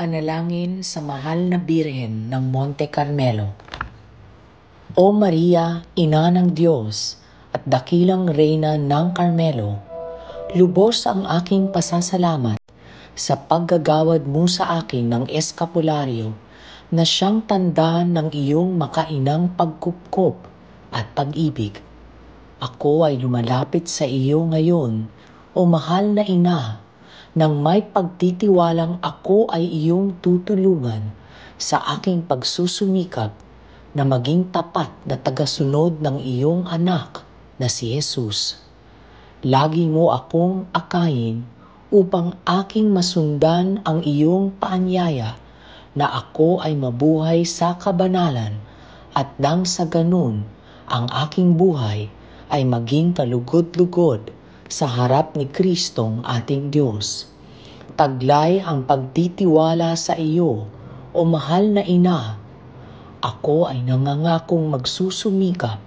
Panalangin sa Mahal na Birhen ng Monte Carmelo. O Maria, Ina ng Diyos at dakilang Reyna ng Carmelo, lubos ang aking pasasalamat sa paggagawad mo sa akin ng eskapularyo na siyang tanda ng iyong makainang pagkupkop at pag-ibig. Ako ay lumalapit sa iyo ngayon, o Mahal na Ina, nang may pagtitiwalang ako ay iyong tutulungan sa aking pagsusumikap na maging tapat na tagasunod ng iyong anak na si Jesus. Lagi mo akong akayin upang aking masundan ang iyong paanyaya na ako ay mabuhay sa kabanalan at nang sa ganun ang aking buhay ay maging kalugod-lugod sa harap ni Kristong ating Diyos. Taglay ang pagtitiwala sa iyo, o Mahal na Ina. Ako ay nangangakong magsusumikap,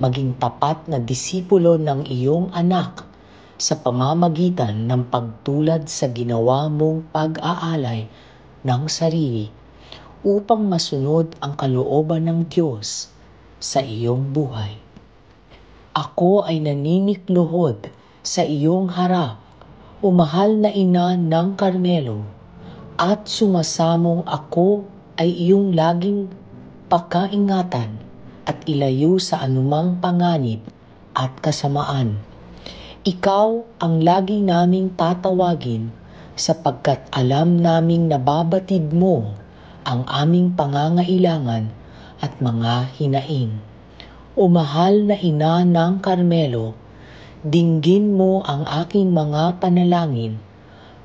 maging tapat na disipulo ng iyong anak sa pamamagitan ng pagtulad sa ginawa mong pag-aalay ng sarili upang masunod ang kalooban ng Diyos sa iyong buhay. Ako ay naninikluhod sa iyong harap, o Mahal na Ina ng Carmelo, at sumasamong ako ay iyong laging pakaingatan at ilayo sa anumang panganib at kasamaan. Ikaw ang lagi naming tatawagin sapagkat alam naming nababatid mo ang aming pangangailangan at mga hinaing. O Mahal na Ina ng Carmelo, dinggin mo ang aking mga panalangin,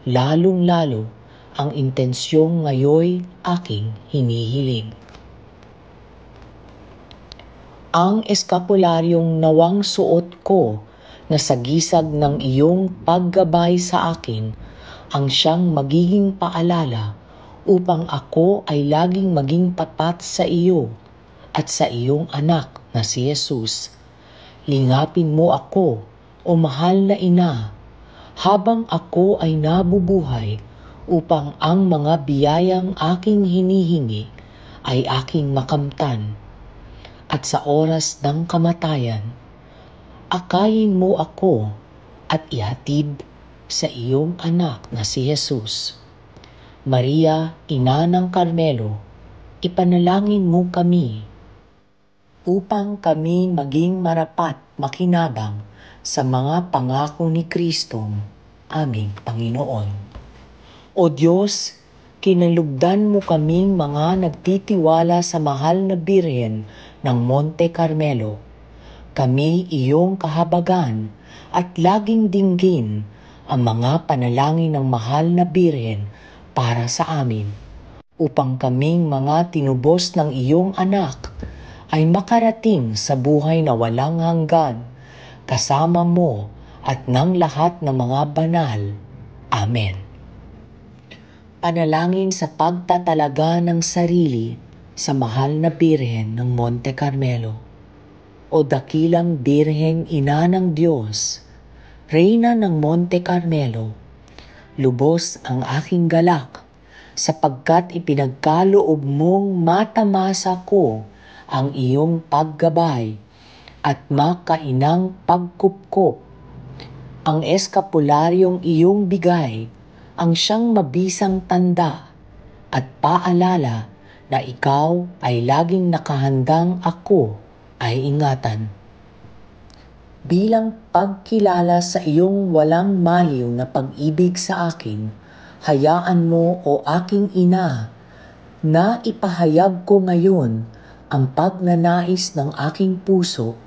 lalong-lalo ang intensyong ngayoy aking hinihiling. Ang eskapularyong nawang suot ko na sagisag ng iyong paggabay sa akin ang siyang magiging paalala upang ako ay laging maging tapat sa iyo at sa iyong anak na si Jesus. Lingapin mo ako, o Mahal na Ina, habang ako ay nabubuhay upang ang mga biyayang aking hinihingi ay aking makamtan. At sa oras ng kamatayan, akayin mo ako at ihatid sa iyong anak na si Jesus. Maria, Ina ng Carmelo, ipanalangin mo kami upang kami maging marapat makinabang sa mga pangako ni Kristong aming Panginoon. O Diyos, kinalugdan mo kaming mga nagtitiwala sa Mahal na Birhen ng Monte Carmelo. Kami iyong kahabagan at laging dinggin ang mga panalangin ng Mahal na Birhen para sa amin, upang kaming mga tinubos ng iyong anak ay makarating sa buhay na walang hanggan, kasama mo at ng lahat ng mga banal. Amen. Panalangin sa pagtatalaga ng sarili sa Mahal na Birhen ng Monte Carmelo. O dakilang Birheng Ina ng Diyos, Reyna ng Monte Carmelo, lubos ang aking galak sapagkat ipinagkaloob mong matamasa ko ang iyong paggabay at makainang pagkupkop. Ang eskapularyong iyong bigay ang siyang mabisang tanda at paalala na ikaw ay laging nakahandang ako ay ingatan. Bilang pagkilala sa iyong walang maliw na pag-ibig sa akin, hayaan mo, o aking Ina, na ipahayag ko ngayon ang pagnanais ng aking puso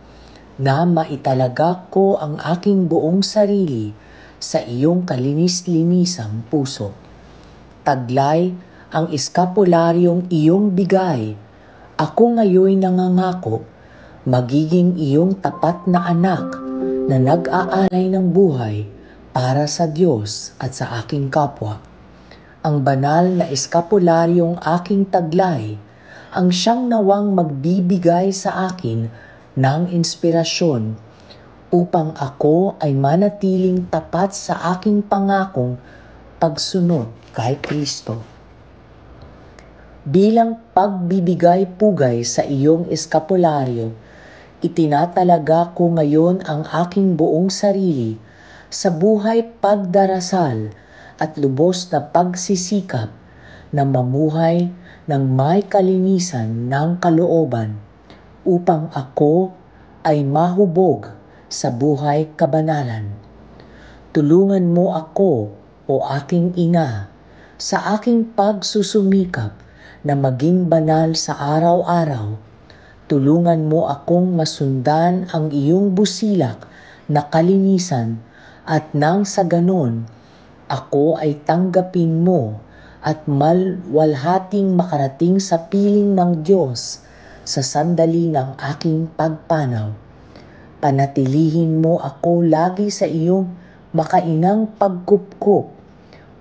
na maitalaga ko ang aking buong sarili sa iyong kalinis-linisang puso. Taglay ang eskapularyong iyong bigay. Ako ngayoy nangangako, magiging iyong tapat na anak na nag-aalay ng buhay para sa Diyos at sa aking kapwa. Ang banal na eskapularyong aking taglay ang siyang nawang magbibigay sa akin ng inspirasyon upang ako ay manatiling tapat sa aking pangakong pagsunod kay Kristo. Bilang pagbibigay-pugay sa iyong eskapularyo, itinatalaga ko ngayon ang aking buong sarili sa buhay pagdarasal at lubos na pagsisikap na mamuhay ng may kalinisan ng kalooban upang ako ay mahubog sa buhay kabanalan. Tulungan mo ako, o aking ina, sa aking pagsusumikap na maging banal sa araw-araw. Tulungan mo akong masundan ang iyong busilak na kalinisan at nang sa ganon, ako ay tanggapin mo at malwalhating makarating sa piling ng Diyos sa sandali ng aking pagpanaw. Panatilihin mo ako lagi sa iyong makainang pagkupkup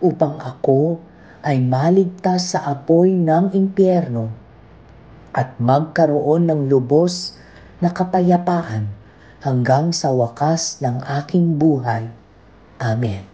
upang ako ay maligtas sa apoy ng impyerno at magkaroon ng lubos na kapayapaan hanggang sa wakas ng aking buhay. Amen.